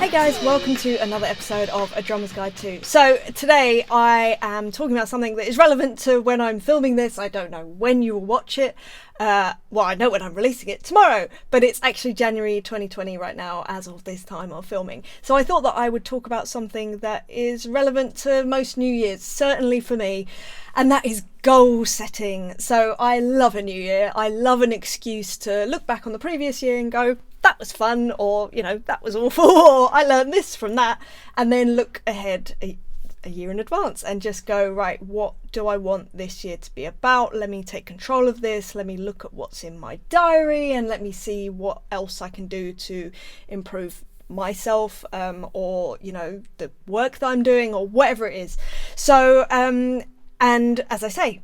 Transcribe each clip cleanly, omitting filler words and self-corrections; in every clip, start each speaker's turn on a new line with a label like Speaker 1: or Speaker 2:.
Speaker 1: Hey guys, welcome to another episode of A Drummer's Guide to. So today I am talking about something that is relevant to when I'm filming this. I don't know when you will watch it. Well, I know when I'm releasing it, tomorrow, but it's actually January 2020 right now as of this time of filming. So I thought that I would talk about something that is relevant to most New Year's, certainly for me, and that is goal setting. So I love a new year. I love an excuse to look back on the previous year and go, that was fun, or, you know, that was awful, or I learned this from that, and then look ahead a year in advance and just go, right, what do I want this year to be about? Let me take control of this. Let me look at what's in my diary and let me see what else I can do to improve myself, or, you know, the work that I'm doing or whatever it is. So, and as I say,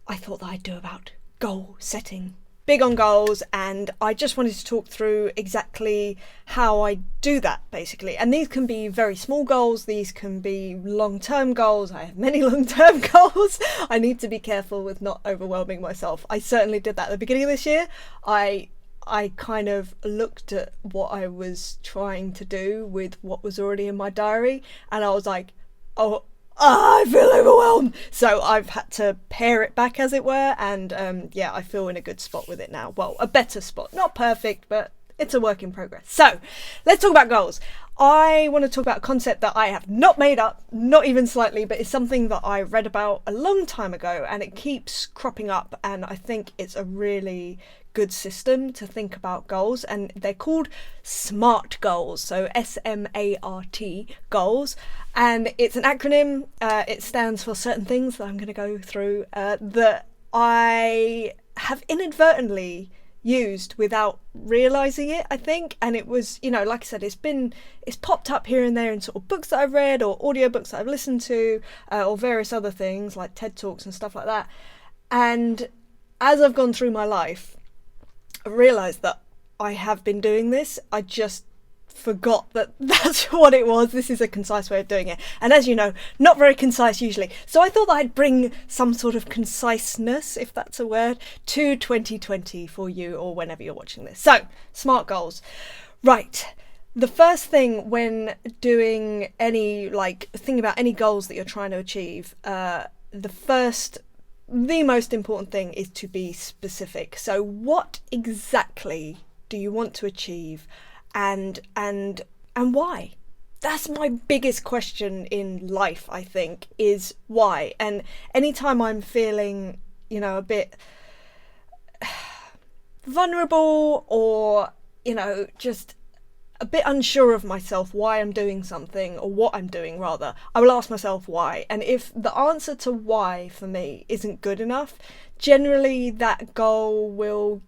Speaker 1: I thought that I'd do about goal setting. Big on goals, and I just wanted to talk through exactly how I do that, basically. And these can be very small goals, these can be long-term goals. I have many long-term goals. I need to be careful with not overwhelming myself. I certainly did that at the beginning of this year. I kind of looked at what I was trying to do with what was already in my diary, and I was like, I feel overwhelmed. So I've had to pare it back, as it were, and yeah, I feel in a good spot with it now. Well, a better spot. Not perfect, but it's a work in progress. So let's talk about goals. I want to talk about a concept that I have not made up, not even slightly, but it's something that I read about a long time ago, and it keeps cropping up, and I think it's a really good system to think about goals, and they're called SMART goals, so SMART goals, and it's an acronym. It stands for certain things that I'm going to go through that I have inadvertently used without realizing it, I think. And it was, you know, like I said, it's popped up here and there in sort of books that I've read or audiobooks that I've listened to, or various other things like TED Talks and stuff like that. And as I've gone through my life, I realised that I have been doing this. I just forgot that that's what it was. This is a concise way of doing it. And as you know, not very concise usually. So I thought that I'd bring some sort of conciseness, if that's a word, to 2020 for you, or whenever you're watching this. So, SMART goals. Right. The first thing when doing thinking about any goals that you're trying to achieve, the most important thing is to be specific. So what exactly do you want to achieve, and why? That's my biggest question in life, I think, is why. And anytime I'm feeling, you know, a bit vulnerable, or, you know, just a bit unsure of myself, why I'm doing something, or what I'm doing rather, I will ask myself why. And if the answer to why for me isn't good enough, generally that goal will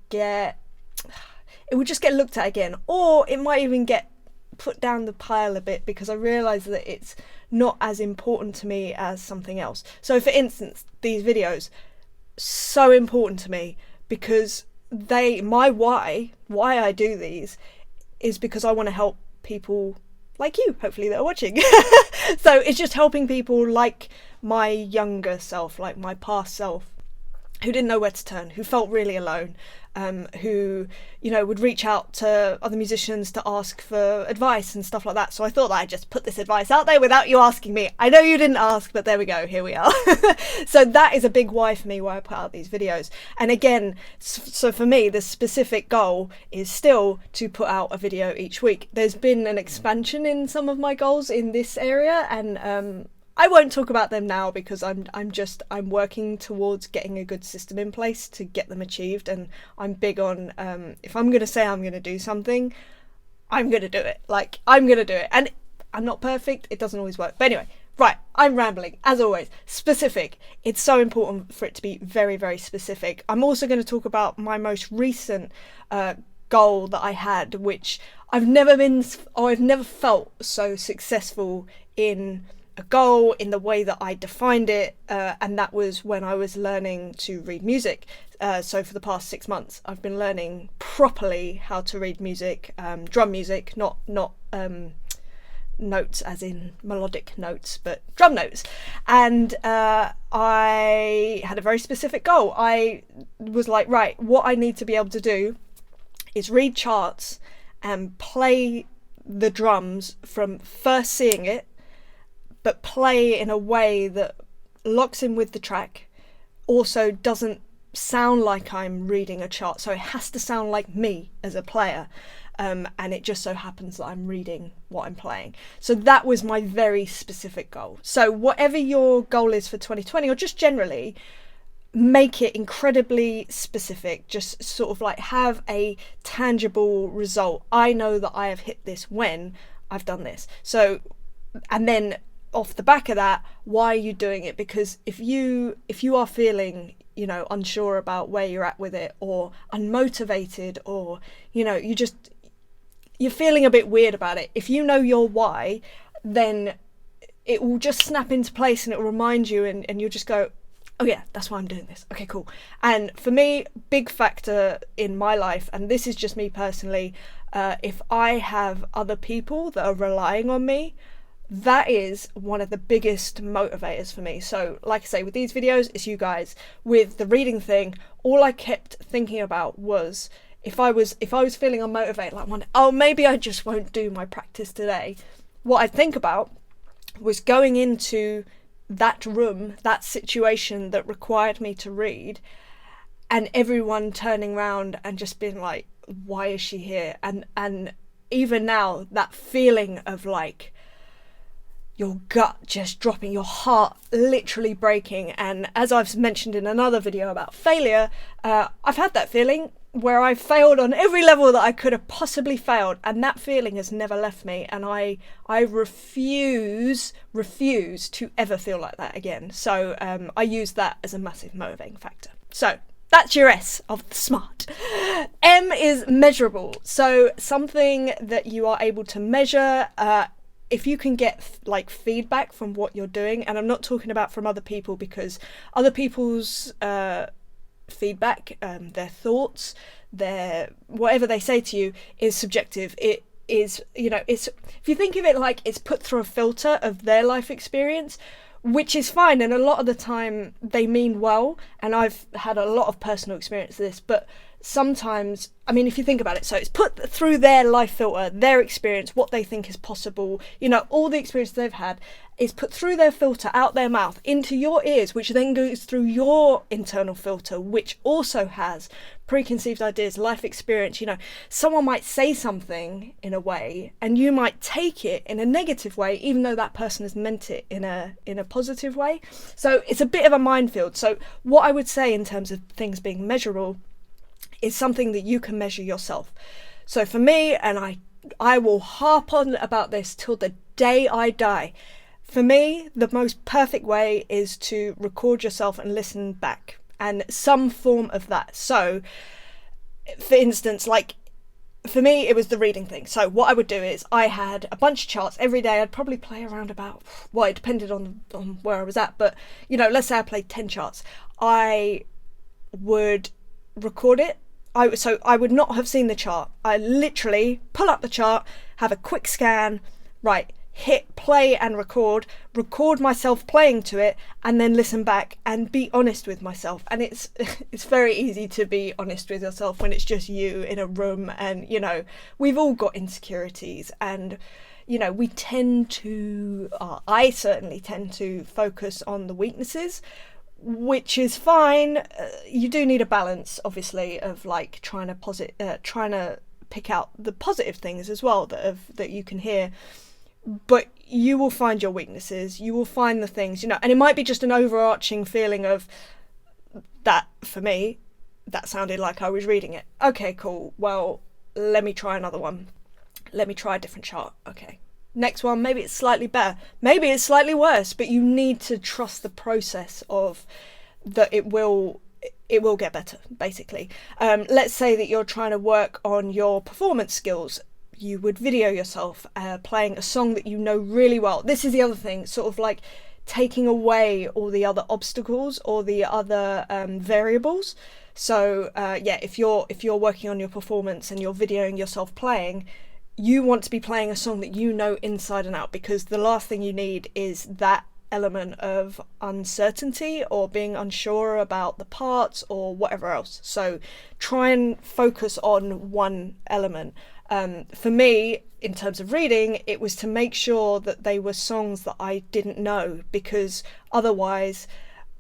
Speaker 1: just get looked at again, or it might even get put down the pile a bit because I realise that it's not as important to me as something else. So for instance, these videos, so important to me because why I do these is because I want to help people like you, hopefully, that are watching. So it's just helping people like my younger self, like my past self, who didn't know where to turn, who felt really alone, who, you know, would reach out to other musicians to ask for advice and stuff like that. So I thought that I'd just put this advice out there without you asking me. I know you didn't ask, but there we go, here we are. So that is a big why for me, why I put out these videos. And again, so for me, the specific goal is still to put out a video each week. There's been an expansion in some of my goals in this area, and I won't talk about them now because I'm working towards getting a good system in place to get them achieved. And I'm big on, if I'm going to say I'm going to do something, I'm going to do it. Like, I'm going to do it. And I'm not perfect. It doesn't always work. But anyway, right, I'm rambling, as always. Specific. It's so important for it to be very, very specific. I'm also going to talk about my most recent goal that I had, which I've never felt so successful in a goal in the way that I defined it, and that was when I was learning to read music. So for the past 6 months I've been learning properly how to read music, drum music, not notes as in melodic notes, but drum notes. And I had a very specific goal. I was like, right, what I need to be able to do is read charts and play the drums from first seeing it, but play in a way that locks in with the track, also doesn't sound like I'm reading a chart, so it has to sound like me as a player, and it just so happens that I'm reading what I'm playing. So that was my very specific goal. So whatever your goal is for 2020, or just generally, make it incredibly specific. Just sort of like have a tangible result. I know that I have hit this when I've done this. So, and then off the back of that, why are you doing it? Because if you are feeling, you know, unsure about where you're at with it, or unmotivated, or, you know, you're feeling a bit weird about it, if you know your why, then it will just snap into place and it will remind you, and you'll just go, oh yeah, that's why I'm doing this. Okay, cool. And for me, big factor in my life, and this is just me personally, if I have other people that are relying on me, that is one of the biggest motivators for me. So like I say, with these videos, it's you guys. With the reading thing, all I kept thinking about was, if I was feeling unmotivated, like, oh, maybe I just won't do my practice today, what I'd think about was going into that room, that situation that required me to read, and everyone turning around and just being like, why is she here? And even now, that feeling of like your gut just dropping, your heart literally breaking. And as I've mentioned in another video about failure, I've had that feeling where I failed on every level that I could have possibly failed, and that feeling has never left me, and I refuse to ever feel like that again. So I use that as a massive motivating factor. So that's your S of the SMART. M is measurable. So something that you are able to measure. If you can get like feedback from what you're doing, and I'm not talking about from other people, because other people's feedback, their thoughts, their whatever they say to you is subjective. It is, you know, it's, if you think of it like it's put through a filter of their life experience, which is fine, and a lot of the time they mean well, and I've had a lot of personal experience of this, but sometimes, I mean, if you think about it, so it's put through their life filter, their experience, what they think is possible, you know, all the experience they've had is put through their filter, out their mouth, into your ears, which then goes through your internal filter, which also has preconceived ideas, life experience. You know, someone might say something in a way and you might take it in a negative way, even though that person has meant it in a positive way. So it's a bit of a minefield. So what I would say in terms of things being measurable is something that you can measure yourself. So for me, and I will harp on about this till the day I die, for me, the most perfect way is to record yourself and listen back, and some form of that. So for instance, like for me, it was the reading thing. So what I would do is I had a bunch of charts every day. I'd probably play around about, well, it depended on where I was at, but you know, let's say I played 10 charts. I would record it. So I would not have seen the chart. I literally pull up the chart, have a quick scan, right, hit play and record myself playing to it, and then listen back and be honest with myself. And it's very easy to be honest with yourself when it's just you in a room, and you know, we've all got insecurities, and you know, we tend to, I certainly tend to focus on the weaknesses, which is fine. You do need a balance, obviously, of like trying to pick out the positive things as well that you can hear. But you will find your weaknesses. You will find the things, you know, and it might be just an overarching feeling of that. For me, that sounded like I was reading it. Okay, cool. Well, let me try another one. Let me try a different chart. Okay. Next one, maybe it's slightly better, maybe it's slightly worse, but you need to trust the process of that it will get better, basically. Let's say that you're trying to work on your performance skills. You would video yourself playing a song that you know really well. This is the other thing, sort of like taking away all the other obstacles or the other variables. So yeah, if you're working on your performance and you're videoing yourself playing, you want to be playing a song that you know inside and out, because the last thing you need is that element of uncertainty or being unsure about the parts or whatever else. So try and focus on one element. For me, in terms of reading, it was to make sure that they were songs that I didn't know, because otherwise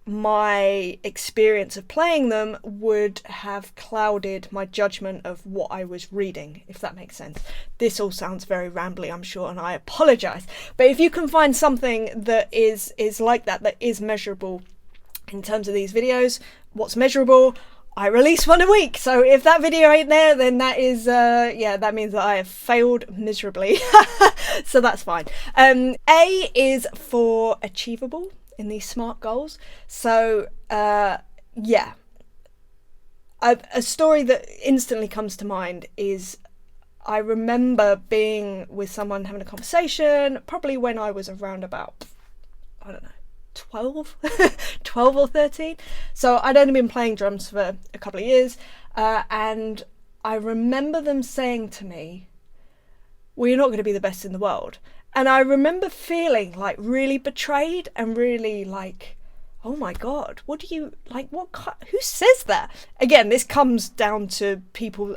Speaker 1: my experience of playing them would have clouded my judgment of what I was reading, if that makes sense. This all sounds very rambly, I'm sure, and I apologise. But if you can find something that is like that is measurable in terms of these videos, what's measurable? I release one a week, so if that video ain't there, then that is, that means that I have failed miserably. So that's fine. A is for Achievable in these SMART goals. So, a story that instantly comes to mind is I remember being with someone having a conversation, probably when I was around about, I don't know, 12 or 13. So I'd only been playing drums for a couple of years, and I remember them saying to me, well, you're not going to be the best in the world. And I remember feeling like really betrayed and really like, oh my God, what do you like? Who says that? Again, this comes down to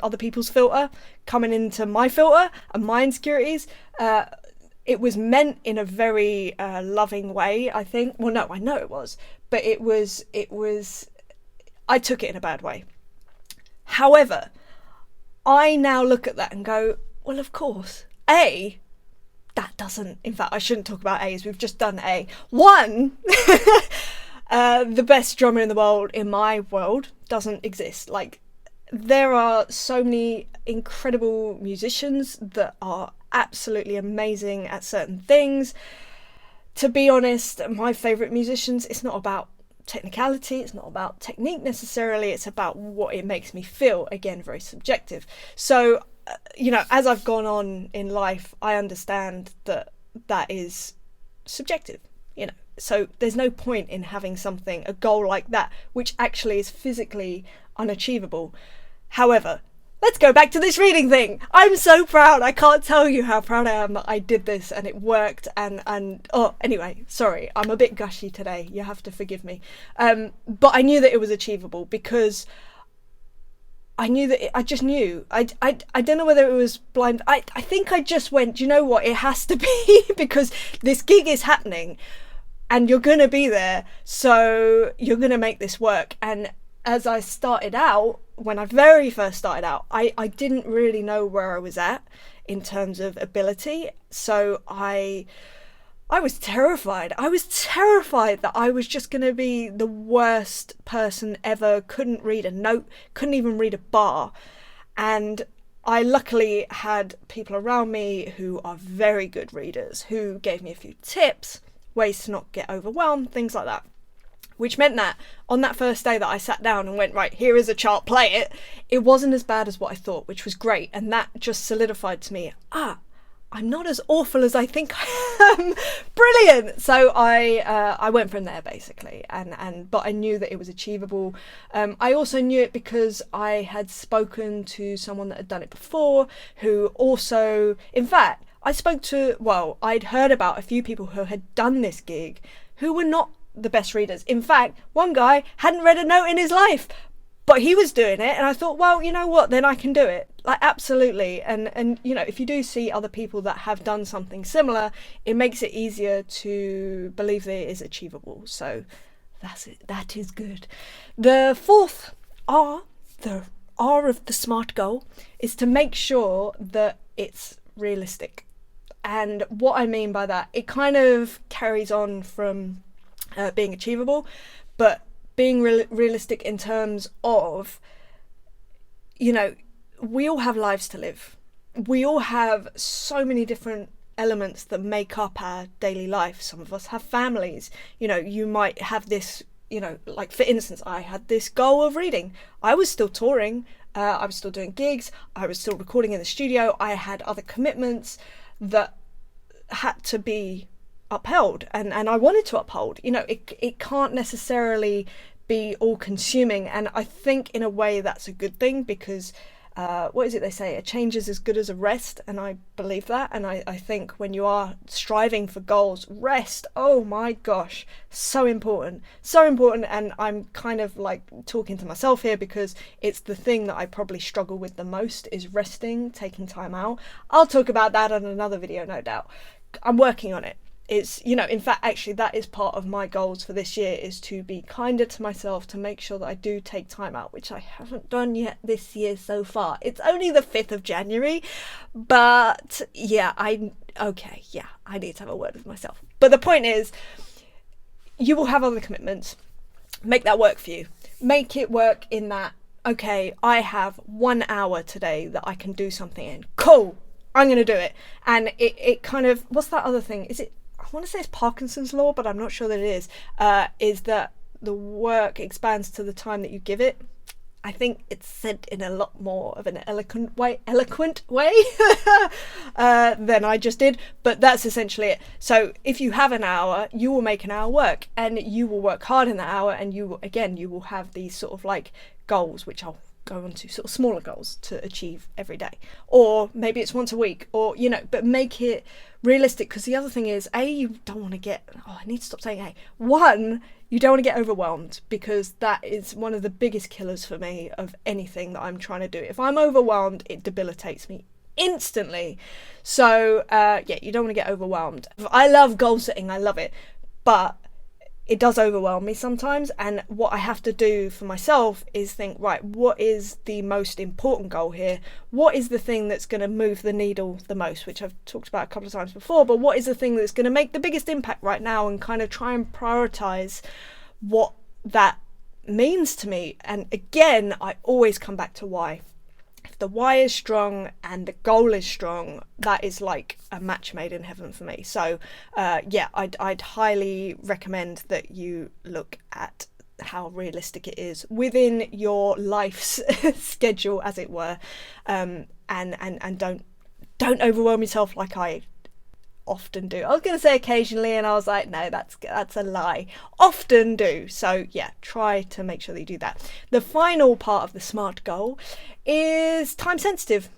Speaker 1: other people's filter coming into my filter and my insecurities. It was meant in a very loving way, I think. Well, no, I know it was, but it was. I took it in a bad way. However, I now look at that and go, well, of course, that doesn't. In fact, I shouldn't talk about A's. We've just done A. One, the best drummer in the world, in my world, doesn't exist. Like, there are so many incredible musicians that are absolutely amazing at certain things. To be honest, my favourite musicians, it's not about technicality, it's not about technique necessarily, it's about what it makes me feel. Again, very subjective. So, as I've gone on in life, I understand that is subjective, So there's no point in having a goal like that, which actually is physically unachievable. However, let's go back to this reading thing. I'm so proud. I can't tell you how proud I am that I did this and it worked. Anyway, sorry, I'm a bit gushy today. You have to forgive me. But I knew that it was achievable because I knew that I just knew. I don't know whether it was blind. I think I just went, do you know what? It has to be because this gig is happening and you're going to be there. So you're going to make this work. And as I started out, when I very first started out, I didn't really know where I was at in terms of ability. So I was terrified. I was terrified that I was just going to be the worst person ever, couldn't read a note, couldn't even read a bar. And I luckily had people around me who are very good readers, who gave me a few tips, ways to not get overwhelmed, things like that. Which meant that on that first day that I sat down and went, right, here is a chart, play it, it wasn't as bad as what I thought, which was great. And that just solidified to me, I'm not as awful as I think I am. Brilliant. So I went from there basically, but I knew that it was achievable. I also knew it because I had spoken to someone that had done it before, who also, in fact, I'd heard about a few people who had done this gig who were not the best readers. In fact, one guy hadn't read a note in his life, but he was doing it, and I thought, well, you know what, then I can do it. Like, absolutely. And if you do see other people that have done something similar, it makes it easier to believe that it is achievable. So that's it. That is good. The fourth R, the R of the SMART goal, is to make sure that it's realistic. And what I mean by that, it kind of carries on from being achievable, but being realistic in terms of, we all have lives to live. We all have so many different elements that make up our daily life. Some of us have families. You might have this, like for instance, I had this goal of reading. I was still touring. I was still doing gigs. I was still recording in the studio. I had other commitments that had to be upheld, and I wanted to uphold. It can't necessarily be all consuming, and I think in a way that's a good thing, because what is it they say? A change is as good as a rest, and I believe that. And I think when you are striving for goals, rest, oh my gosh, so important. So important. And I'm kind of like talking to myself here because it's the thing that I probably struggle with the most is resting, taking time out. I'll talk about that on another video, no doubt. I'm working on it. It's, you know, in fact, actually, that is part of my goals for this year, is to be kinder to myself, to make sure that I do take time out, which I haven't done yet this year so far. It's only the 5th of January, but yeah, I need to have a word with myself. But the point is, you will have other commitments. Make that work for you. Make it work in that, okay, I have 1 hour today that I can do something in. Cool, I'm going to do it. And it kind of, what's that other thing? I want to say it's Parkinson's law, but I'm not sure that it is that the work expands to the time that you give it. I think it's said in a lot more of an eloquent way than I just did, but that's essentially it. So if you have an hour, you will make an hour work, and you will work hard in that hour, and you will have these sort of like goals, which I'll go on to, sort of smaller goals to achieve every day, or maybe it's once a week, or, you know, but make it realistic. Because the other thing is, you don't want to get, I need to stop saying you don't want to get overwhelmed, because that is one of the biggest killers for me of anything that I'm trying to do. If I'm overwhelmed, it debilitates me instantly. So you don't want to get overwhelmed. I love goal setting, I love it, but it does overwhelm me sometimes, and what I have to do for myself is think, right, what is the most important goal here? What is the thing that's going to move the needle the most, which I've talked about a couple of times before, but what is the thing that's going to make the biggest impact right now, and kind of try and prioritize what that means to me. And again, I always come back to why. If the why is strong and the goal is strong, that is like a match made in heaven for me. So I'd highly recommend that you look at how realistic it is within your life's schedule, as it were, and don't overwhelm yourself like I often do. I was going to say occasionally, and I was like, no, that's a lie. Often do. So yeah, try to make sure that you do that. The final part of the SMART goal is time sensitive.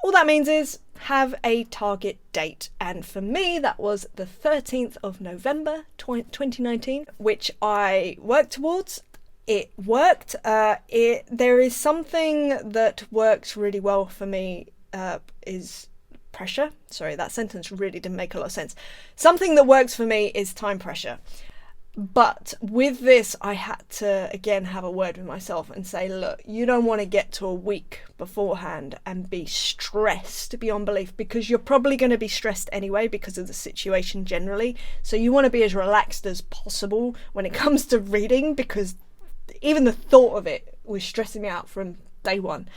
Speaker 1: All that means is have a target date, and for me that was the 13th of November 2019, which I worked towards. It worked. There is something that works really well for me, is pressure. Sorry, that sentence really didn't make a lot of sense. Something that works for me is time pressure. But with this, I had to again have a word with myself and say, look, you don't want to get to a week beforehand and be stressed beyond belief, because you're probably going to be stressed anyway because of the situation generally. So you want to be as relaxed as possible when it comes to reading, because even the thought of it was stressing me out from day one.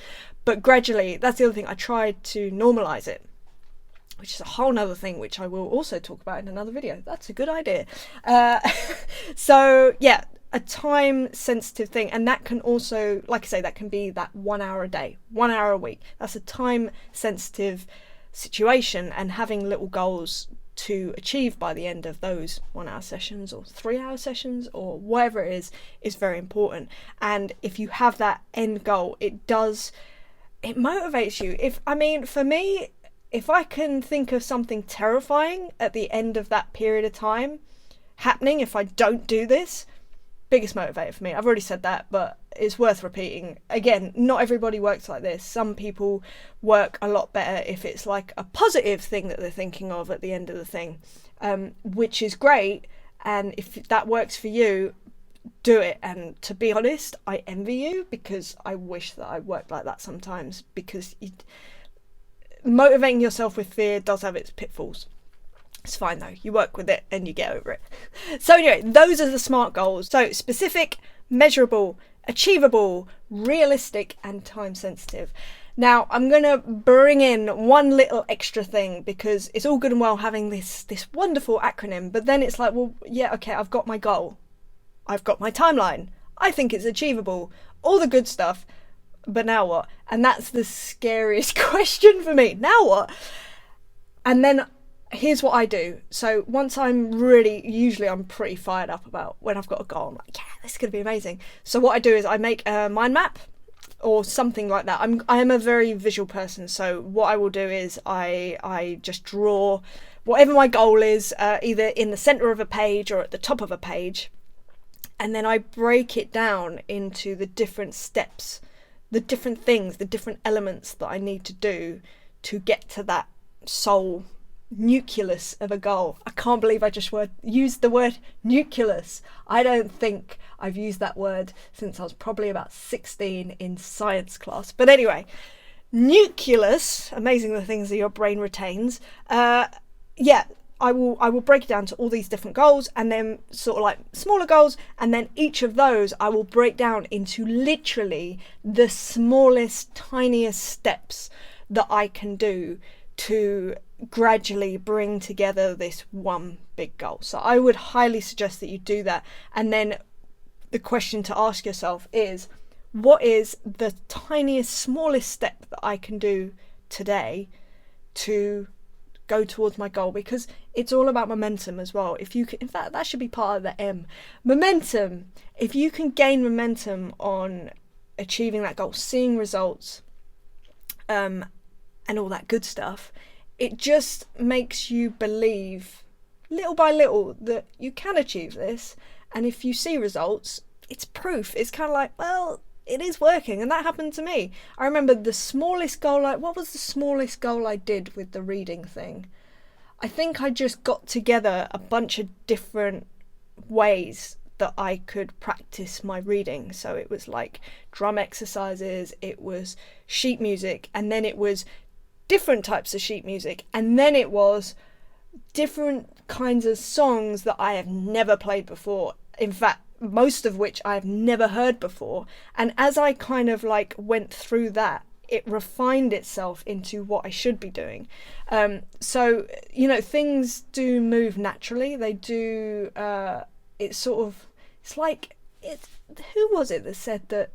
Speaker 1: But gradually, that's the other thing, I tried to normalize it, which is a whole nother thing, which I will also talk about in another video. That's a good idea. So yeah, a time sensitive thing. And that can also, like I say, that can be that 1 hour a day, 1 hour a week. That's a time sensitive situation, and having little goals to achieve by the end of those 1 hour sessions or 3 hour sessions or whatever it is very important. And if you have that end goal, it motivates you. For me, if I can think of something terrifying at the end of that period of time happening, if I don't do this, biggest motivator for me. I've already said that, but it's worth repeating. Again, not everybody works like this. Some people work a lot better if it's like a positive thing that they're thinking of at the end of the thing, which is great. And if that works for you, do it. And to be honest, I envy you, because I wish that I worked like that sometimes, because motivating yourself with fear does have its pitfalls. It's fine though, you work with it and you get over it. So anyway, those are the SMART goals. So specific, measurable, achievable, realistic, and time sensitive. Now I'm going to bring in one little extra thing, because it's all good and well having this wonderful acronym, but then it's like, well, yeah, okay, I've got my goal, I've got my timeline, I think it's achievable, all the good stuff, but now what? And that's the scariest question for me. Now what? And then here's what I do. So once usually I'm pretty fired up about when I've got a goal. I'm like, yeah, this is going to be amazing. So what I do is I make a mind map, or something like that. I am a very visual person, so what I will do is I just draw whatever my goal is, either in the center of a page or at the top of a page, and then I break it down into the different steps, the different things, the different elements that I need to do to get to that soul nucleus of a goal. I can't believe I just used the word nucleus. I don't think I've used that word since I was probably about 16 in science class. But anyway, nucleus, amazing the things that your brain retains. I will break it down to all these different goals, and then sort of like smaller goals, and then each of those I will break down into literally the smallest, tiniest steps that I can do to gradually bring together this one big goal. So I would highly suggest that you do that. And then the question to ask yourself is, what is the tiniest, smallest step that I can do today to go towards my goal? Because it's all about momentum as well. If you can, in fact, that should be part of the M. Momentum. If you can gain momentum on achieving that goal, seeing results, and all that good stuff, it just makes you believe little by little that you can achieve this. And if you see results, it's proof. It's kind of like, well, it is working. And that happened to me. I remember the smallest goal, what was the smallest goal I did with the reading thing? I think I just got together a bunch of different ways that I could practice my reading. So it was like drum exercises, it was sheet music, and then it was different types of sheet music, and then it was different kinds of songs that I have never played before. In fact, most of which I have never heard before. And as I kind of like went through that, it refined itself into what I should be doing. So, you know, things do move naturally. They do, it's like, who was it that said that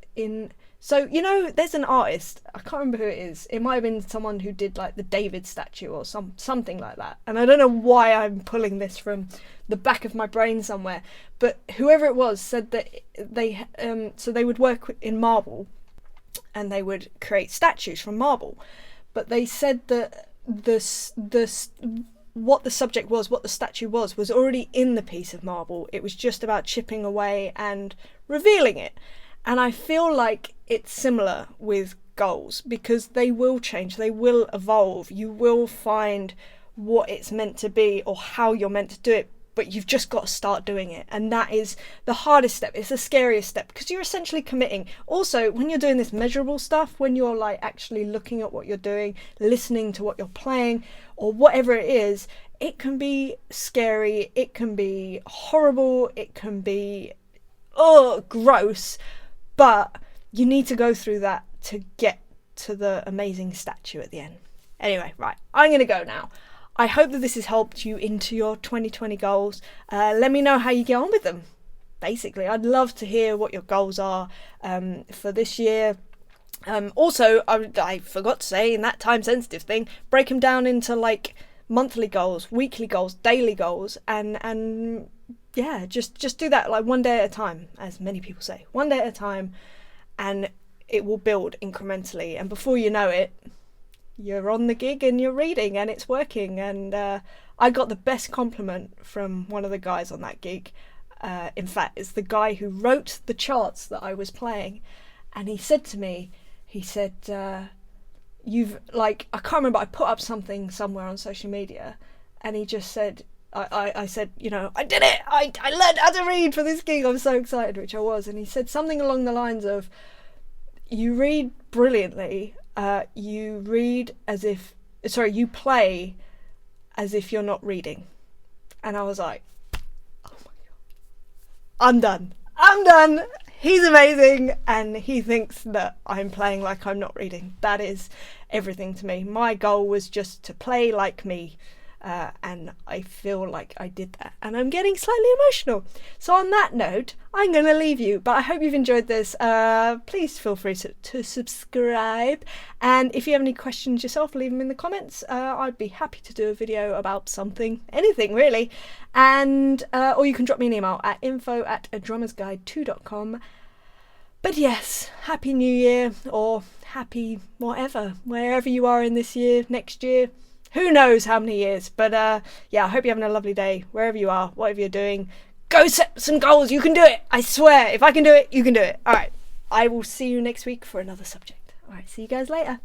Speaker 1: so, you know, there's an artist, I can't remember who it is. It might have been someone who did like the David statue or something like that. And I don't know why I'm pulling this from the back of my brain somewhere. But whoever it was said that they would work in marble and they would create statues from marble. But they said that what the subject was, what the statue was already in the piece of marble. It was just about chipping away and revealing it. And I feel like it's similar with goals, because they will change, they will evolve. You will find what it's meant to be or how you're meant to do it, but you've just got to start doing it. And that is the hardest step. It's the scariest step, because you're essentially committing. Also, when you're doing this measurable stuff, when you're like actually looking at what you're doing, listening to what you're playing, or whatever it is, it can be scary, it can be horrible, it can be gross. But you need to go through that to get to the amazing statue at the end. Anyway, right, I'm going to go now. I hope that this has helped you into your 2020 goals. Let me know how you get on with them. Basically, I'd love to hear what your goals are for this year. Also, I forgot to say, in that time-sensitive thing, break them down into like monthly goals, weekly goals, daily goals, and yeah, just do that like one day at a time, as many people say. One day at a time, and it will build incrementally. And before you know it, you're on the gig and you're reading and it's working. And I got the best compliment from one of the guys on that gig. In fact, it's the guy who wrote the charts that I was playing. And he said to me, you've like, I can't remember, I put up something somewhere on social media, and he just said, I said, you know, I did it! I learned how to read for this gig, I'm so excited, which I was. And he said something along the lines of, you read brilliantly, you play as if you're not reading. And I was like, oh my god, I'm done! He's amazing, and he thinks that I'm playing like I'm not reading. That is everything to me. My goal was just to play like me. And I feel like I did that, and I'm getting slightly emotional. So on that note, I'm going to leave you, but I hope you've enjoyed this. Please feel free to subscribe, and if you have any questions yourself, leave them in the comments. I'd be happy to do a video about something, anything really, and or you can drop me an email at info@adrummersguide2.com. But yes, Happy New Year, or happy whatever, wherever you are in this year, next year. Who knows how many years. But yeah, I hope you're having a lovely day, wherever you are, whatever you're doing. Go set some goals. You can do it. I swear, if I can do it, you can do it. All right. I will see you next week for another subject. All right. See you guys later.